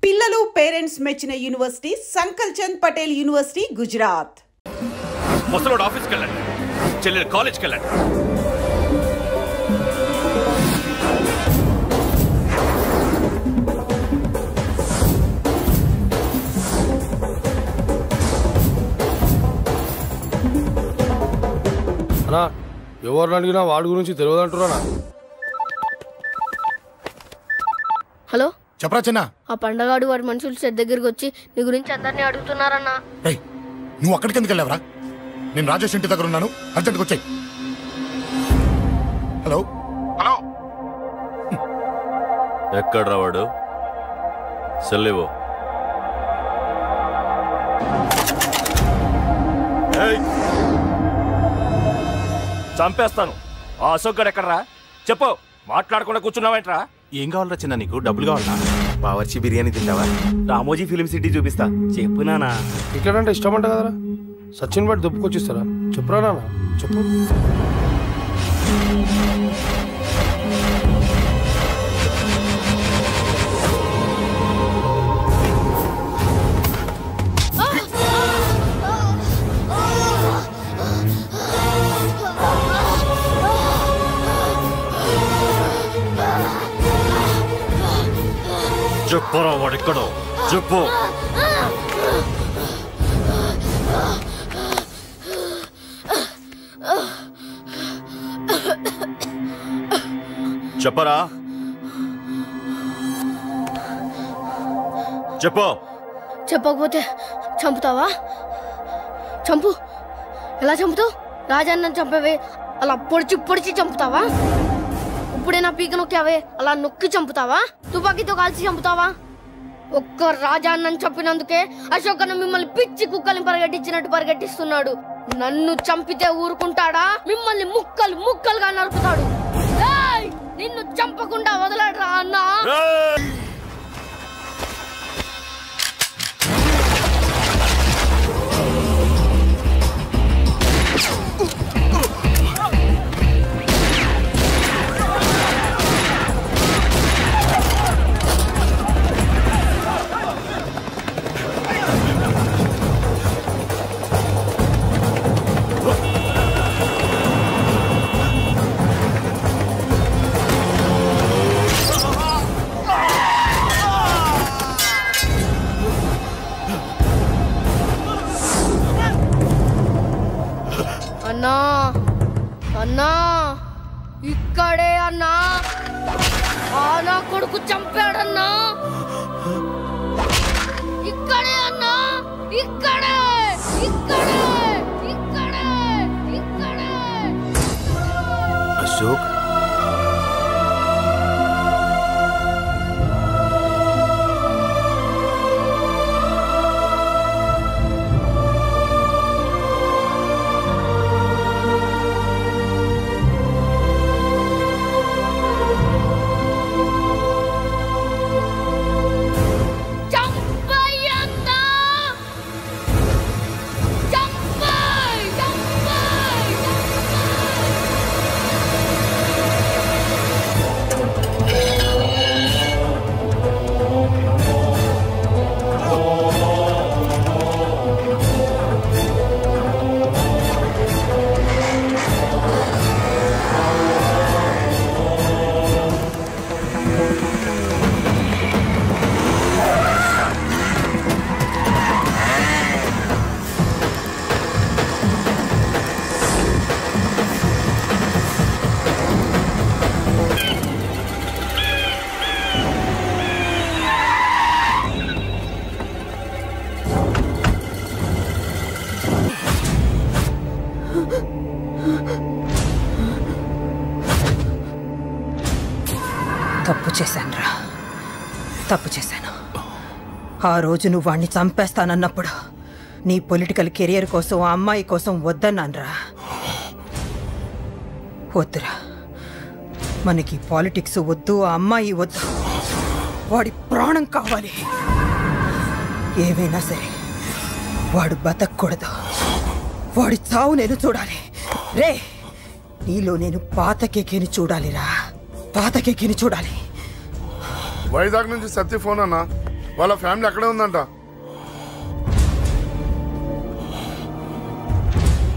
పిల్లలు పేరెంట్స్ మెచ్చిన university సంకల్ Chand Patel university Gujarat. ముసలోడు ఆఫీస్కి వెళ్ళండి, చెల్లెలు కాలేజ్కి వెళ్ళండి. అన్నా ఎవరిని అడిగినా వాడి గురించి తెలియదు అంటున్నా. హలో చెప్పరా చిన్న. ఆ పండగాడు వాడి మనుషులు సెట్ దగ్గరికి వచ్చి నీ గురించి అందరినీ అడుగుతున్నారన్నా. నువ్వు అక్కడికి ఎందుకు వెళ్ళావరా? నేను రాజేష్ ఇంటి దగ్గర ఉన్నాను, అర్జెంట్గా వచ్చాయి. హలో హలో ఎక్కడ రావాడు? సెల్లేవో. చంపేస్తాను. ఆ అశోక్ గడు ఎక్కడరా? చెప్పు. మాట్లాడకుండా కూర్చున్నావేంట్రా? ఏం కావాలరా చిన్న? నీకు డబ్బులు కావాలా? బావర్చి బిర్యానీ తింటావా? రామోజీ ఫిలిం సిటీ చూపిస్తా. చెప్పు నానా. టికెట్ అంటే ఇష్టం అంట కదరా? సచిన్ బట్టి దుప్పుకొచ్చిస్తారా? చెప్పురా నాన్న, చెప్పు. చెప్పరా వాడెక్కడో చెప్పు. చెప్పరా, చెప్పు. చెప్పకపోతే చంపుతావా? చంపు. ఎలా చంపుతావు? రాజాన్నని చంపవే అలా పొడిచి పొడిచి చంపుతావా? ఇప్పుడే నా పీక నొక్కావే అలా నొక్కి చంపుతావా? తుపాకీతో కాల్చి చంపుతావా? ఒక్క రాజాన్నని చంపినందుకే అశోక్ అన్న మిమ్మల్ని పిచ్చి కుక్కల్ని పరిగెట్టించినట్టు పరిగెట్టిస్తున్నాడు. నన్ను చంపితే ఊరుకుంటాడా? మిమ్మల్ని ముక్కలు ముక్కలుగా నరుకుతాడు. నిన్ను చంపకుండా వదలడరా అన్నా. అన్నా అన్నా ఇక్కడే అన్నా. నా కొడుకు చంపాడన్నా. ఇక్కడే అన్నా, ఇక్కడే ఇక్కడే ఇక్కడే ఇక్కడే. అశోక్ తప్పు చేశానురా, తప్పు చేశాను. ఆ రోజు నువ్వు వాణ్ణి చంపేస్తానన్నప్పుడు నీ పొలిటికల్ కెరియర్ కోసం ఆ అమ్మాయి కోసం వద్దన్నానురా. వద్దురా, మనకి పాలిటిక్స్ వద్దు, ఆ అమ్మాయి వద్దు. వాడి ప్రాణం కావాలి. ఏమైనా సరే వాడు బతకూడదు. వాడి చావు నేను చూడాలి. రే, నీలో నేను పాత కేకేని చూడాలిరా, పాత కేకేని చూడాలి. వైజాగ్ నుంచి సత్య ఫోన్ అన్నా. వాళ్ళ ఫ్యామిలీ అక్కడే ఉందంట.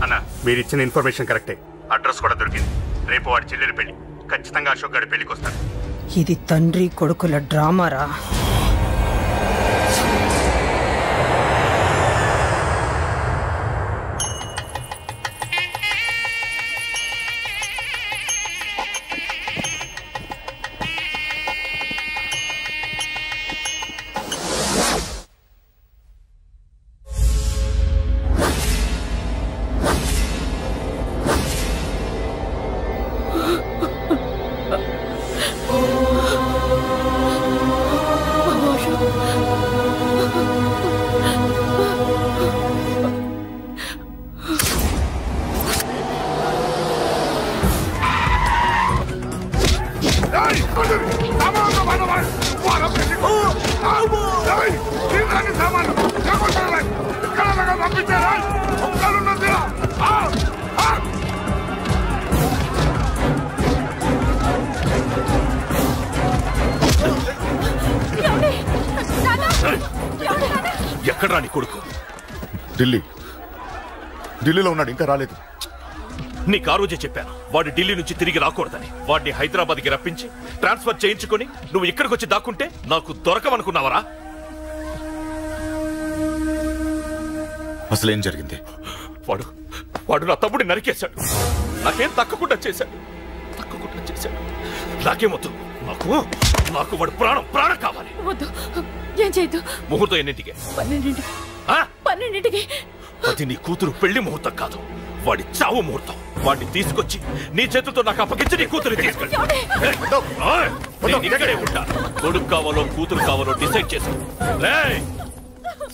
అన్న మీరు ఇచ్చిన ఇన్ఫర్మేషన్ కరెక్టే. అడ్రస్ కూడా దొరికింది. రేపు వాడి చెల్లెలి పెళ్లి. ఖచ్చితంగా అశోక్ గారి పెళ్లికి వస్తాడు. ఇది తండ్రి కొడుకుల డ్రామారా? ఎక్కడ రాని కొడుకు? ఢిల్లీలో ఉన్నాడు, ఇంకా రాలేదు. నీకు ఆ రోజే చెప్పాను వాడు ఢిల్లీ నుంచి తిరిగి రాకూడదని. వాడిని హైదరాబాద్కి రప్పించి ట్రాన్స్ఫర్ చేయించుకొని నువ్వు ఇక్కడికి వచ్చి దాక్కుంటే నాకు దొరకవనుకున్నావరా? అసలేం జరిగింది? వాడు నా తమ్ముడిని నరికేశాడు. నాకేం తక్కకుండా చేశాడు. నాకేమొద్దు. నాకు వాడు ప్రాణం కావాలి. ఏం చేయదు. ముహూర్తం ఎన్నింటికి? 12ంటికి. అది నీ కూతురు పెళ్లి ముహూర్తం కాదు, వాడి చావు ముహూర్తం. వాడిని తీసుకొచ్చి నీ చేతులతో నాకు అప్పగించి నీ కూతురు తీసుకెళ్ళి ఇక్కడే ఉంటా. కొడుకు కావాలో కూతురు కావాలో డిసైడ్ చేసుకో.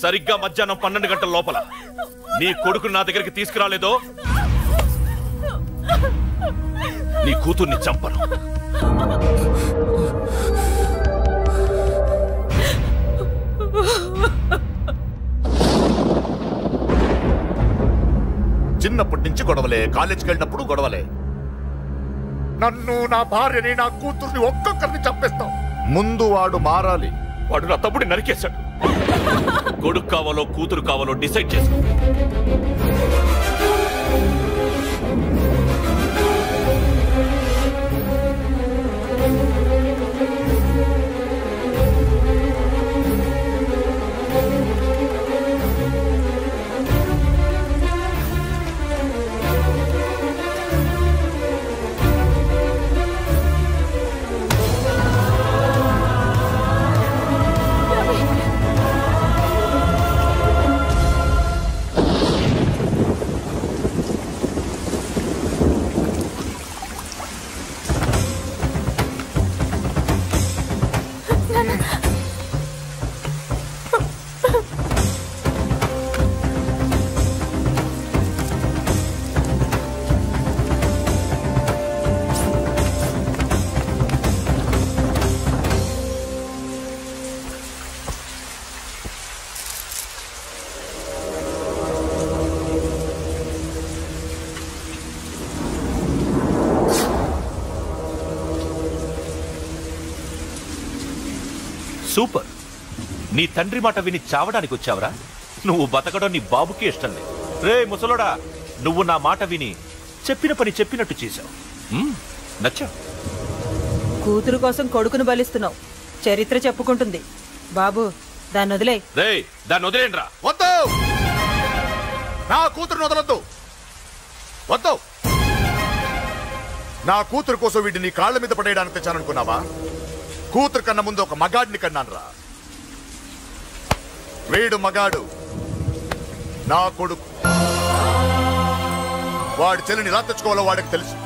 సరిగ్గా మధ్యాహ్నం 12 గంటల లోపల నీ కొడుకుని నా దగ్గరికి తీసుకురాలేదో నీ కూతుర్ని చంపను. చిన్నప్పటి నుంచి గొడవలే, కాలేజీకి వెళ్ళినప్పుడు గొడవలే. నన్ను, నా భార్యని, నా కూతుర్ని ఒక్కొక్కరిని చంపేస్తాం. ముందు వాడు మారాలి. వాడు నా తమ్ముడిని నరికేశాడు. కొడుకు కావాలో కూతురు కావాలో డిసైడ్ చేసుకో. సూపర్. నీ తండ్రి మాట విని చావడానికి వచ్చావరా? నువ్వు బతకడం నీ బాబుకి ఇష్టం లేదు. రే ముసలోడా, నువ్వు నా మాట విని చెప్పిన పని చెప్పినట్టు చేశావు. నచ్చా? కూతురు కోసం కొడుకును బలిస్తున్నావు. చరిత్ర చెప్పుకుంటుంది. బాబు, దాన్ని వదిలే. దాన్ని వదిలేండ్రా. వద్దు, నా కూతురుని వదలొద్దు. వద్దు. నా కూతురు కోసం వీటిని కాళ్ళ మీద పడేయడానికి తెచ్చాననుకున్నావా? కూతురు కన్నా ముందు ఒక మగాడిని కన్నాను రా. వీడు మగాడు, నా కొడుకు. వాడి చెల్లిని ఎలా తెచ్చుకోవాలో వాడికి తెలుసు.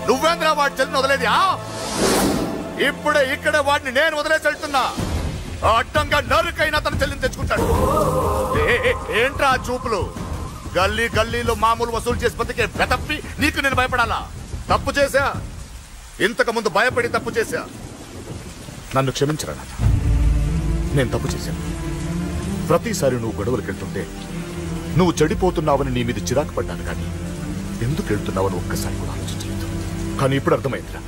నువ్వేంద్రా వాడి చెల్లిని వదిలేది? ఇప్పుడే ఇక్కడే వాడిని నేను వదిలేసి వెళ్తున్నా. అడ్డంగా నరుకైనా తన చెల్లిని తెచ్చుకుంటాడు. ఏంట్రా చూపులు? గల్లీ గల్లీలో మామూలు వసూలు చేసి బతికే వెతప్పి నీకు నేను భయపడాలా? తప్పు చేశా, ఇంతకు ముందు భయపడి తప్పు చేశా. నన్ను క్షమించరా నాన్న, నేను తప్పు చేశాను. ప్రతిసారి నువ్వు గొడవలకు వెళ్తుంటే నువ్వు చెడిపోతున్నావని నీ మీద చిరాకు పడ్డాను, కానీ ఎందుకు వెళ్తున్నావని ఒక్కసారి కూడా ఆలోచించలేదు. కానీ ఇప్పుడు అర్థమైందిరా,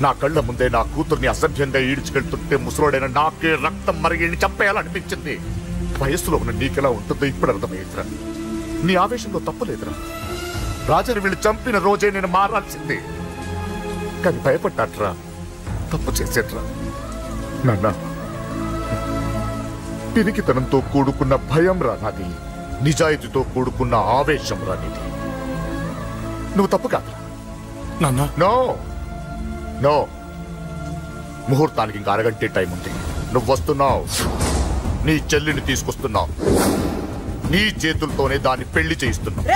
నా కళ్ళ ముందే నా కూతుర్ని అసభ్యంగా ఈడ్చుకెళ్తుంటే ముసలోడైన నాకే రక్తం మరిగిని చంపేయాలనిపించింది. వయస్సులో ఉన్న నీకెలా ఉంటుందో ఇప్పుడు అర్థమైందిరా. నీ ఆవేశంలో తప్పులేదురా. రాజాని వీళ్ళు చంపిన రోజే నేను మారాల్సిందే. కానీ భయపడ్డాట్రా, తప్పు చేసేట్రా. నాన్న, పిరికితనంతో కూడుకున్న భయం రా నాది, నిజాయితీతో కూడుకున్న ఆవేశం రా నీది. నువ్వు తప్పు కాదు నాన్న. నో నో, ముహూర్తానికి ఇంకా అరగంటే టైం ఉంది. నువ్వు వస్తున్నావు, నీ చెల్లిని తీసుకొస్తున్నావు, నీ చేతులతోనే దాన్ని పెళ్లి చేయిస్తున్నావు.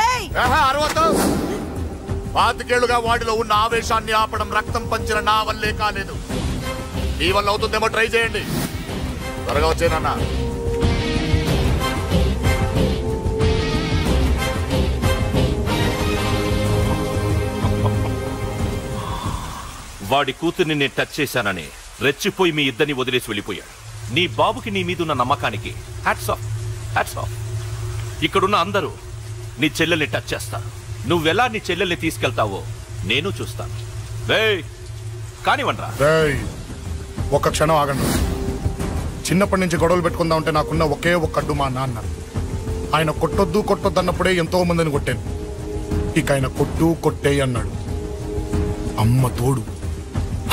25 ఏళ్లుగా వాడిలో ఉన్న ఆవేశాన్ని ఆపడం రక్తం పంచిన నా వల్లే కాలేదు. నీ వల్ల అవుతుందేమో ట్రై చేయండి. త్వరగా వచ్చేనన్నా. వాడి కూతుర్ని నేను టచ్ చేశానని రెచ్చిపోయి మీ ఇద్దరిని వదిలేసి వెళ్ళిపోయాడు. నీ బాబుకి నీ మీదున్న నమ్మకానికి హ్యాట్స్ ఆఫ్, హ్యాట్స్ ఆఫ్. ఇక్కడున్న అందరూ నీ చెల్లెల్ని టచ్ చేస్తారు. నువ్వెలా నీ చెల్లెల్ని తీసుకెళ్తావో నేను చూస్తాను. కానివ్వండి రా. ఒక్క క్షణం ఆగండి. చిన్నప్పటి నుంచి గొడవలు పెట్టుకుందాం అంటే నాకున్న ఒకే ఒక్క అడ్డు మా నాన్న. ఆయన కొట్టొద్దు కొట్టొద్దు అన్నప్పుడే ఎంతో మందిని కొట్టాను. ఇక ఆయన కొట్టు కొట్టే అన్నాడు. అమ్మ తోడు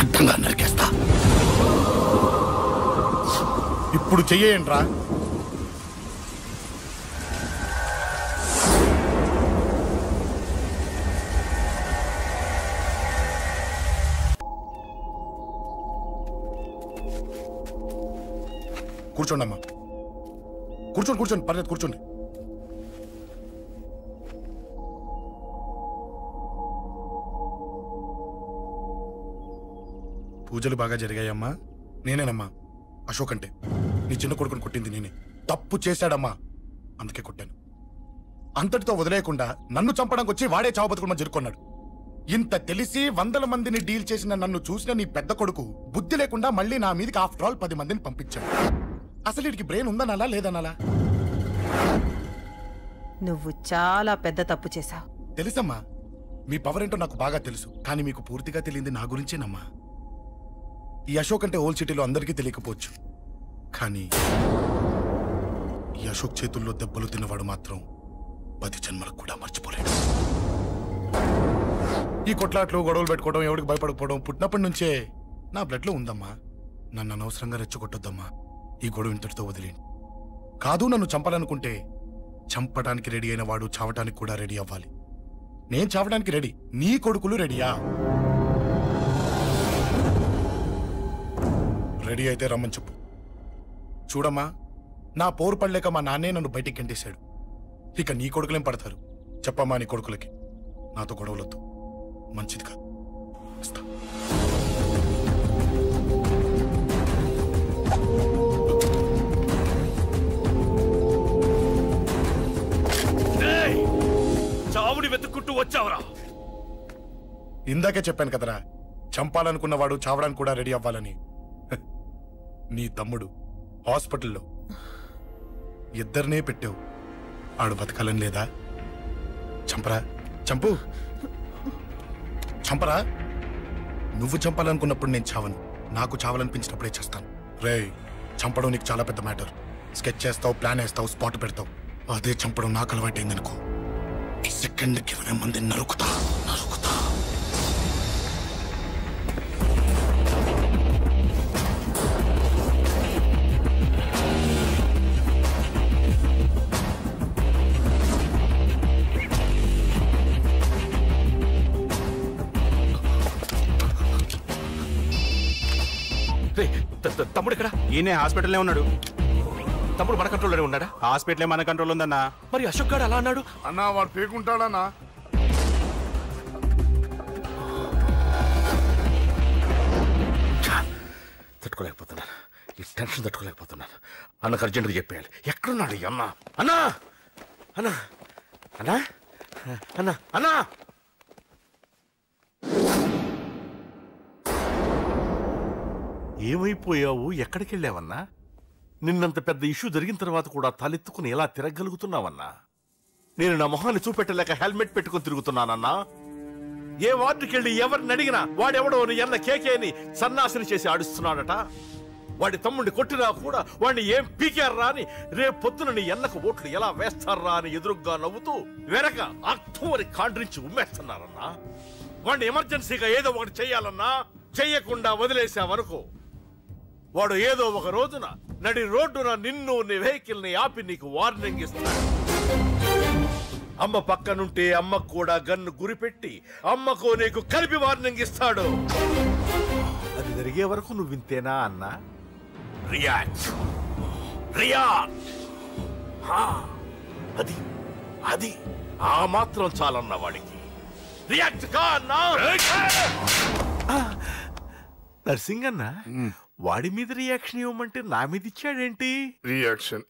అడ్డంగా నరికేస్తా. ఇప్పుడు చెయ్యేంట్రా? కూర్చోండి అమ్మా, కూర్చోండి కూర్చోండి, పర్లేదు కూర్చోండి. పూజలు బాగా జరిగాయమ్మా? నేనేనమ్మా అశోక్ అంటే. నీ చిన్న కొడుకుని కొట్టింది నేనే. తప్పు చేశాడమ్మా, అందుకే కొట్టాను. అంతటితో వదిలేయకుండా నన్ను చంపడానికి వచ్చి వాడే చావు బతుకుని జరుపుకున్నాడు. ఇంత తెలిసి 100 మందిని డీల్ చేసిన నన్ను చూసిన నీ పెద్ద కొడుకు బుద్ధి లేకుండా మళ్ళీ నా మీదకి ఆఫ్టర్ ఆల్ 10 మందిని పంపించాడు. అసలు వీడికి బ్రెయిన్ ఉందనాలా లేదనాలా? నువ్వు చాలా పెద్ద తప్పు చేశావు. తెలుసమ్మా, మీ పవర్ ఏంటో నాకు బాగా తెలుసు. కానీ మీకు పూర్తిగా తెలియంది నా గురించేనమ్మా. ఈ అశోక్ అంటే ఓల్డ్ సిటీలో అందరికీ తెలియకపోవచ్చు, కానీ ఈ అశోక్ చేతుల్లో దెబ్బలు తిన్నవాడు మాత్రం 10 జన్మలకు కూడా మర్చిపోలేడు. ఈ కొట్లాట్లు గొడవలు పెట్టుకోవడం, ఎవరికి భయపడకపోవడం పుట్టినప్పటి నుంచే నా బ్లడ్లో ఉందమ్మా. నన్ను అనవసరంగా రెచ్చగొట్టొద్దమ్మా. ఈ గొడవ ఇంతటితో వదిలేండి. కాదు, నన్ను చంపాలనుకుంటే చంపడానికి రెడీ అయిన వాడు చావటానికి కూడా రెడీ అవ్వాలి. నేను చావడానికి రెడీ, నీ కొడుకులు రెడీయా? రెడీ అయితే రమ్మని చెప్పు. చూడమ్మా, నా పోరు పడలేక మా నాన్నే నన్ను బయటికి గెంటేశాడు. ఇక నీ కొడుకులేం పడతారు? చెప్పమ్మా నీ కొడుకులకి నాతో గొడవలొద్దు, మంచిది కాదు. చావుని వెతుక్కుంటూ వచ్చావురా. ఇందాకే చెప్పాను కదరా, చంపాలనుకున్నవాడు చావడానికి కూడా రెడీ అవ్వాలని. నీ తమ్ముడు హాస్పిటల్లో ఇద్దరినే పెట్టావు, ఆడు బతకాలని లేదా? చంపరా, చంపు, చంపరా. నువ్వు చంపాలనుకున్నప్పుడు నేను చావను, నాకు చావాలనిపించినప్పుడే చేస్తాను. రే, చంపడం నీకు చాలా పెద్ద మ్యాటర్. స్కెచ్ చేస్తావు, ప్లాన్ వేస్తావు, స్పాట్ పెడతావు. అదే చంపడం నాకు అలవాటైందనుకో, సెకండ్కి 20 మంది నరుకుతా. తమ్ముడు ఇక్కడ? ఈయనే హాస్పిటల్లో ఉన్నాడు. తమ్ముడు మన కంట్రోల్లోనే ఉన్నాడా? హాస్పిటలే మన కంట్రోల్ ఉందన్నా. మరి అశోక్ గారు అలా అన్నాడు? అన్నా వాడు పేకుంటాడన్నా. తట్టుకోలేకపోతున్నాను, ఈ టెన్షన్ తట్టుకోలేకపోతున్నాను. అన్నకు అర్జెంటుగా చెప్పేయాలి. ఎక్కడున్నాడు ఈ అన్న? అన్నా, అన్నా, అన్నా, అన్నా, అన్నా. ఏమైపోయావు? ఎక్కడికి వెళ్ళావన్నా? నిన్నంత పెద్ద ఇష్యూ జరిగిన తర్వాత కూడా తలెత్తుకుని ఎలా తిరగలుగుతున్నావన్నా? నేను నా మొహాన్ని చూపెట్టలేక హెల్మెట్ పెట్టుకుని తిరుగుతున్నానన్నా. ఏ వార్డుకి వెళ్ళి ఎవరిని అడిగినా వాడెవడో నీ అన్న కేకేని సన్నాసిని చేసి ఆడిస్తున్నాడట. వాడి తమ్ముడిని కొట్టినా కూడా వాడిని ఏం పీకారా అని రేపు పొద్దున నీ అన్నకు ఓట్లు ఎలా వేస్తారా అని ఎదురుగ్గా నవ్వుతూ వెనక అర్థమని కాండ్రించి ఉమ్మేస్తున్నారన్నా. వాడిని ఎమర్జెన్సీగా ఏదో ఒకటి చెయ్యాలన్నా చెయ్యకుండా వదిలేసావనుకో, వాడు ఏదో ఒక రోజున నడి రోడ్డున నిన్ను నీ వెహికల్ ని ఆపి నీకు వార్నింగ్ ఇస్తాడు. అమ్మ పక్కనుంటే అమ్మకు కూడా గన్ను గురిపెట్టి అమ్మకు నీకు కలిపి వార్నింగ్ ఇస్తాడు. అది జరిగే వరకు నువ్వు వింతేనా అన్నా? React react. అది అది ఆ మాత్రం చాలన్న వాడికి. రియాక్ట్ కా అన్నా. నర్సింగ్ అన్న వాడి మీద రియాక్షన్ ఇవ్వమంటే నా మీద ఇచ్చాడేంటి? రియాక్షన్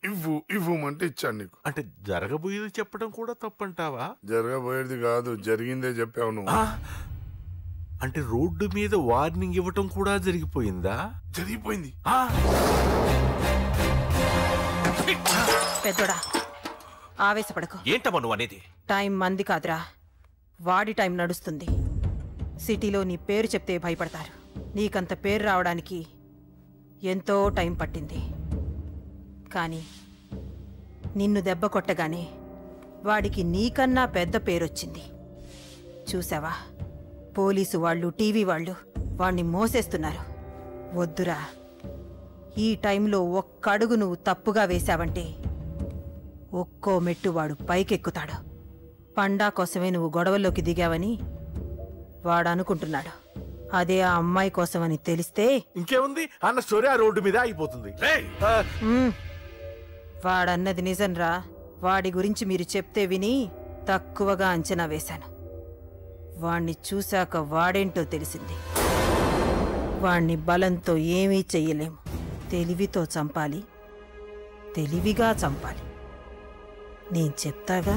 ఇవ్వమంటే ఇచ్చాను నీకు. అంటే జరగబోయేది చెప్పడం కూడా తప్పంటావా? జరగబోయేది కాదు, జరిగిందే చెప్పావు నువ్వు. అంటే రోడ్డు మీద వార్నింగ్ ఇవ్వటం కూడా జరిగిపోయిందా? జరిగిపోయింది. పెద్దోడా ఆవేశపడకు. ఏంటమ్మా నువ్వు అనేది? టైం మంది కాదురా, వాడి టైం నడుస్తుంది. సిటీలో నీ పేరు చెప్తే భయపడతారు. నీకంత పేరు రావడానికి ఎంతో టైం పట్టింది. కానీ నిన్ను దెబ్బ కొట్టగానే వాడికి నీకన్నా పెద్ద పేరొచ్చింది. చూసావా, పోలీసు వాళ్ళు టీవీ వాళ్ళు వాణ్ణి మోసేస్తున్నారు. వద్దురా, ఈ టైంలో ఒక్కడుగు నువ్వు తప్పుగా వేశావంటే ఒక్కో మెట్టు వాడు పైకెక్కుతాడు. పండా కోసమే నువ్వు గొడవల్లోకి దిగావని వాడనుకుంటున్నాడు. అదే ఆ అమ్మాయి కోసమని తెలిస్తే ఇంకేముంది అన్న స్టోరీ ఆ రోడ్డు మీద ఆగిపోతుంది. వాడన్నది నిజంరా. వాడి గురించి మీరు చెప్తే విని తక్కువగా అంచనా వేశాను. వాణ్ణి చూశాక వాడేంటో తెలిసింది. వాణ్ణి బలంతో ఏమీ చెయ్యలేము. తెలివితో చంపాలి, తెలివిగా చంపాలి. నేను చెప్తాగా.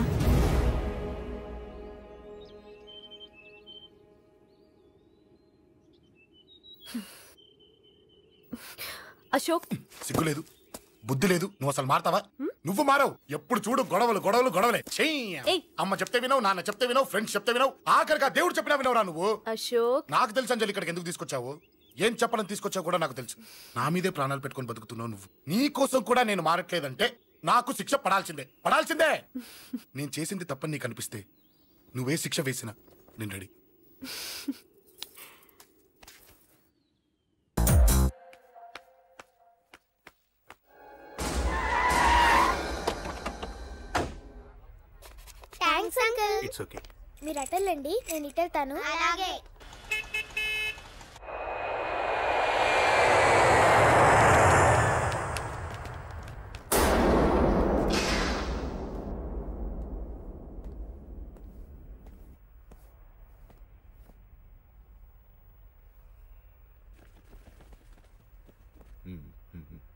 అశోక్, సిగ్గు లేదు, బుద్ధి లేదు. నువ్వు అసలు మారతావా? నువ్వు మారవు. ఎప్పుడు చూడు గొడవలు గొడవలు గొడవలే. అమ్మ చెప్తే వినవు, నాన్న చెప్తే వినవు, ఫ్రెండ్స్ చెప్తే వినవు, ఆఖరిగా దేవుడు చెప్పినా వినవురా నువ్వు. అశోక్, నాకు తెలుసు అంజలి ఇక్కడికి ఎందుకు తీసుకొచ్చావు, ఏం చెప్పడం తీసుకొచ్చావు కూడా నాకు తెలుసు. నా మీదే ప్రాణాలు పెట్టుకొని బతుకుతున్నావు నువ్వు. నీ కోసం కూడా నేను మారట్లేదంటే నాకు శిక్ష పడాల్సిందే, పడాల్సిందే. నేను చేసింది తప్పని నీకు అనిపిస్తే నువ్వే శిక్ష వేసినా నేను ready. Thanks uncle. It's okay. మీరు అటెళ్ళండి, నేను ఇటెళ్తాను. అలాగే.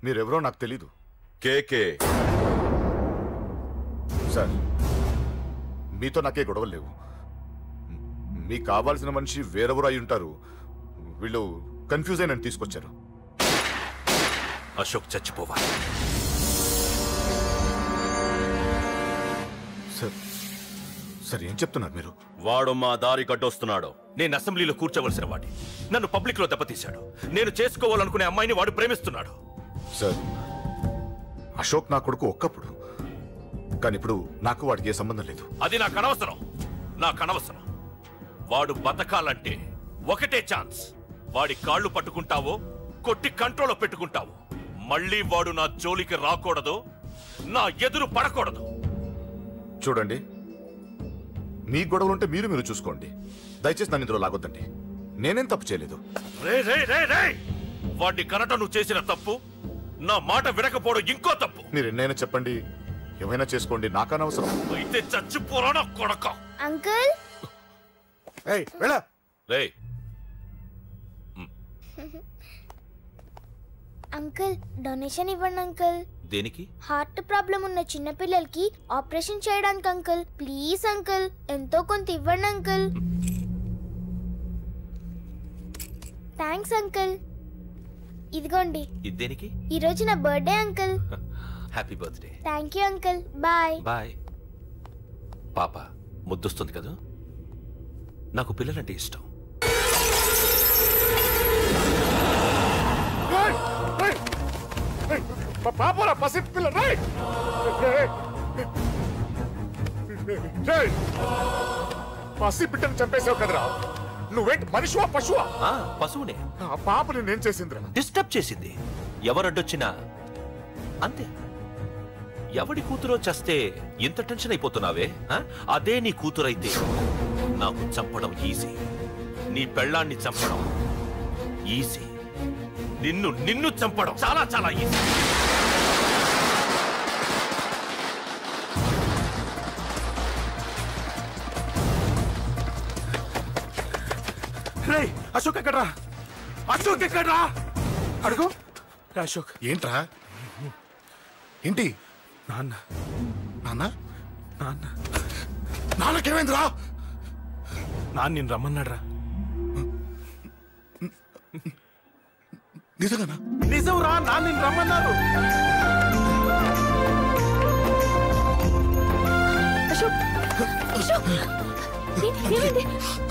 మీరెవరో నాకు తెలీదు. కేకే సార్, మీతో నాకే గొడవలు లేవు. మీకు కావాల్సిన మనిషి వేరెవరో అయి ఉంటారు. వీళ్ళు కన్ఫ్యూజ్ అయి నన్ను తీసుకొచ్చారు. అశోక్ చచ్చిపోవాలి. సార్ సార్ ఏం చెప్తున్నారు మీరు? వాడు మా దారి గడ్డొస్తున్నాడు. నేను అసెంబ్లీలో కూర్చోవలసిన వాడి నన్ను పబ్లిక్ లో దెబ్బతీశాడు. నేను చేసుకోవాలనుకునే అమ్మాయిని వాడు ప్రేమిస్తున్నాడు. సార్, అశోక్ నా కొడుకు ఒక్కప్పుడు, కానీ ఇప్పుడు నాకు వాడికి ఏ సంబంధం లేదు. అది నాకు అనవసరం, నాకు అనవసరం. వాడు బతకాలంటే ఒకటే ఛాన్స్. వాడి కాళ్ళు పట్టుకుంటావో కొట్టి కంట్రోల్లో పెట్టుకుంటావు. మళ్ళీ వాడు నా జోలికి రాకూడదు, నా ఎదురు పడకూడదు. చూడండి, మీ గొడవలుంటే మీరు చూసుకోండి. దయచేసి నన్ను ఇందులో లాగొద్దండి. నేనేం తప్పు చేయలేదు. వాడిని కనట నువ్వు చేసిన తప్పు, నా మాట వినకపోవడం ఇంకో తప్పు. మీరు ఎన్నైనా చెప్పండి, ఏమైనా చేసుకోండి, నాకనవసరం. అయితే చచ్చిపోరా కొడక. అంకుల్, అంకుల్ డొనేషన్ ఇవ్వండి అంకుల్. దేనికి? హార్ట్ ప్రాబ్లం ఉన్న చిన్న పిల్లలకి ఆపరేషన్ చేయడానికి అంకుల్. ప్లీజ్ అంకుల్, ఎంతో కొంత ఇవ్వండి అంకుల్. Thanks uncle. ఇదిగోండి. దేనికి? ఈ రోజు నా birthday uncle. Happy birthday. Thank you uncle. Bye bye. పాప ముద్దొస్తుంది కదా, నాకు పిల్లలంటే ఇష్టం. పాపరా పసి పిల్ల పసి బిడ్డను చంపేసావు కదరా. నువ్వేంటి మనిషివా పశువా? పశువునే. ఆ పాపని నేను చేసిందిరా. డిస్టర్బ్ చేసింది. ఎవరడ్డొచ్చినా అంతే. ఎవడి కూతురో చస్తే ఇంత టెన్షన్ అయిపోతున్నావే? అదే నీ కూతురైతే నాకు చంపడం ఈజీ. నీ పెళ్ళాన్ని చంపడం ఈజీ. నిన్ను చంపడం చాలా చాలా ఈజీ. అశోక్ ఎక్కడ్రా? అశోక్ ఎక్కడ్రా? అడుగు. అశోక్ ఏంట్రా? ఏంటి? నాన్న నాన్న నాన్న నాన్నకేమైందిరా? నాన్న నిన్ను రమ్మన్నాడ్రా. నిజంగానా? నిజం రా, నాన్న నిన్ను రమ్మన్నారు.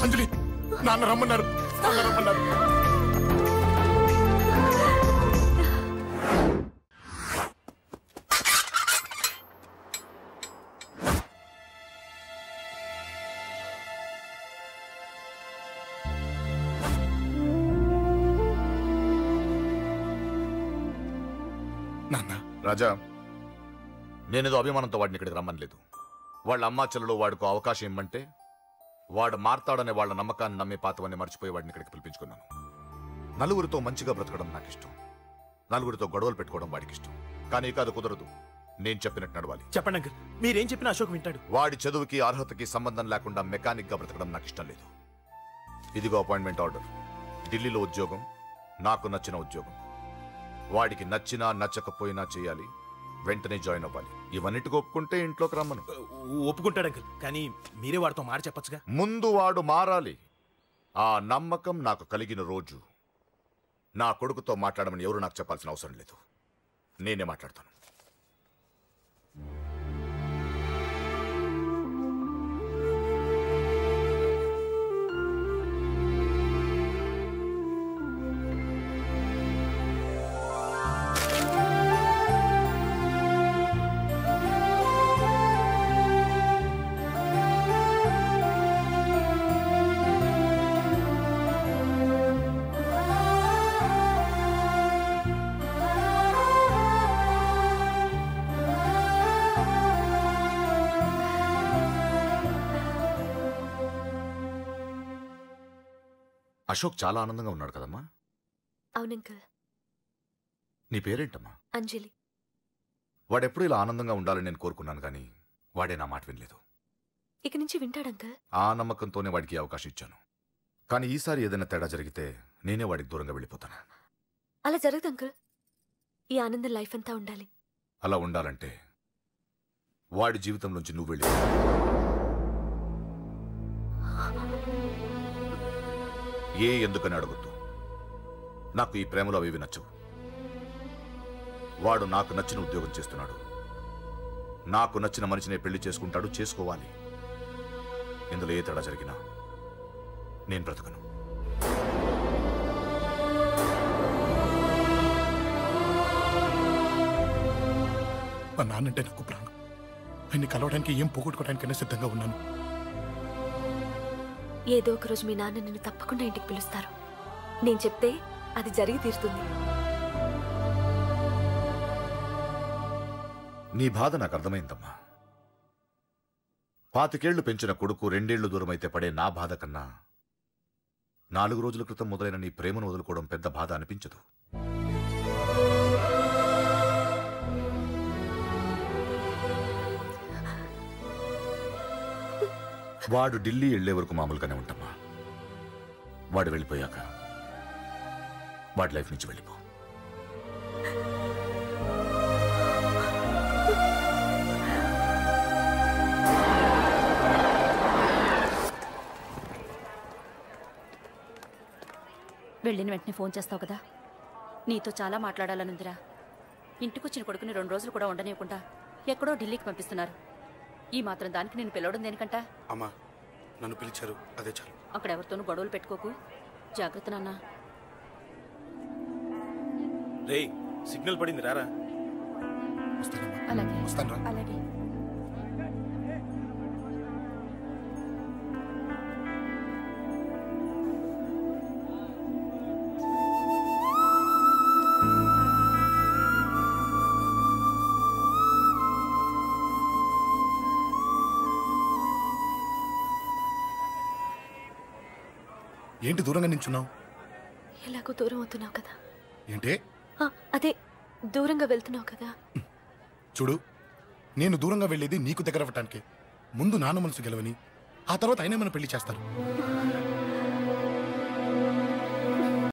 అంజలి, నాన్న రమ్మన్నారు. నాన్న రమ్మన్నారు. రాజా, నేనేదో అభిమానంతో వాడిని ఇక్కడికి రమ్మనలేదు. వాళ్ళ అమ్మా చెల్లెలు వాడికి అవకాశం ఇమ్మంటే వాడు మారతాడనే వాళ్ళ నమ్మకాన్ని నమ్మి పాతవన్నీ మర్చిపోయి వాడిని ఇక్కడికి పిలిపించుకున్నాను. నలుగురితో మంచిగా బ్రతకడం నాకు ఇష్టం. నలుగురితో గొడవలు పెట్టుకోవడం వాడికి ఇష్టం. కానీ ఇక అది కుదరదు. నేను చెప్పినట్టు నడవాలి. చెప్పండి అంకుల్, మీరేం చెప్పినా అశోక్ వింటాడు. వాడి చదువుకి అర్హతకి సంబంధం లేకుండా మెకానిక్ గా బ్రతకడం నాకు ఇష్టం లేదు. ఇదిగో అపాయింట్మెంట్ ఆర్డర్. ఢిల్లీలో ఉద్యోగం, నాకు నచ్చిన ఉద్యోగం. వాడికి నచ్చినా నచ్చకపోయినా చేయాలి. వెంటనే జాయిన్ అవ్వాలి. ఇవన్నిటికి ఒప్పుకుంటే ఇంట్లోకి రమ్మను. ఒప్పుకుంటాడు అంకుల్, కానీ మీరే వాడితో మాట చెప్పచ్చుగా. ముందు వాడు మారాలి. ఆ నమ్మకం నాకు కలిగిన రోజు నా కొడుకుతో మాట్లాడమని ఎవరు నాకు చెప్పాల్సిన అవసరం లేదు. నేనే మాట్లాడతాను. అశోక్ చాలా ఆనందంగా ఉన్నాడు కదమ్మా? అవునంకల్. నీ పేరేంటమ్మా? అంజలి. వాడెప్పుడు ఇలా ఆనందంగా ఉండాలని నేను కోరుకున్నాను, కానీ వాడే నా మాట వినలేదు. ఇక నుంచి వింటాడంకల్. ఆ నమ్మకంతోనే వాడికి అవకాశం ఇచ్చాను. కానీ ఈసారి ఏదైనా తేడా జరిగితే నేనే వాడికి దూరంగా వెళ్ళిపోతాను. అలా జరగదు అంకల్. ఈ ఆనందం లైఫ్ అంతా ఉండాలి. అలా ఉండాలంటే వాడి జీవితం నుంచి నువ్వు వెళ్ళి. ఎందుకని అడగొద్దు. నాకు ఈ ప్రేమలో అవి నచ్చవు. వాడు నాకు నచ్చిన ఉద్యోగం చేస్తున్నాడు. నాకు నచ్చిన మనిషినే పెళ్లి చేసుకుంటాడు, చేసుకోవాలి. ఇందులో ఏ తేడా జరిగినా నేను బ్రతకను. మా నాన్నంటే నాకు ప్రాణం. ఆయన్ని కలవడానికి ఏం పోగొట్టుకోవడానికైనా సిద్ధంగా ఉన్నాను. ఏదో ఒక రోజు మీ నాన్న నిన్ను తప్పకుండా ఇంటికి పిలుస్తారు. నేను చెప్తే అది జరిగి తీరుతుంది. నీ బాధ నాకు అర్థమైందమ్మా. 25 ఏళ్లు పెంచిన కొడుకు 2 ఏళ్లు దూరమైతే పడే నా బాధ కన్నా 4 రోజుల క్రితం మొదలైన నీ ప్రేమను వదులుకోవడం పెద్ద బాధ అనిపించదు. వాడు ఢిల్లీ వెళ్లే వరకు మామూలుగానే ఉంటామా. వాడు వెళ్ళిపోయాక వాడి లైఫ్ నుంచి వెళ్ళిపో. వెళ్ళిన వెంటనే ఫోన్ చేస్తావు కదా. నీతో చాలా మాట్లాడాలనుందిరా. ఇంటికొచ్చిన కొడుకుని 2 రోజులు కూడా ఉండనివ్వకుండా ఎక్కడో ఢిల్లీకి పంపిస్తున్నారు. ఈ మాత్రం దానికి నేను పిలవడం దేనికంట? అమ్మా, నన్ను పిలిచారు, అదే చాలు. అక్కడ ఎవరితోనూ గొడవలు పెట్టుకోకు. జాగ్రత్త నాన్న. రే సిగ్నల్ పడింది, రారా. అలాగే వస్తాను. అలాగే. ఏంటి దూరంగా నించున్నావు? ఎలాగో దూరం అవుతున్నావు కదా. ఏంటి? అదే దూరంగా వెళ్తున్నావు కదా. చూడు, నేను దూరంగా వెళ్ళేది నీకు దగ్గర అవ్వటానికి. ముందు నాన్న మనసు గెలవని, ఆ తర్వాత ఆయన మన పెళ్లి చేస్తారు.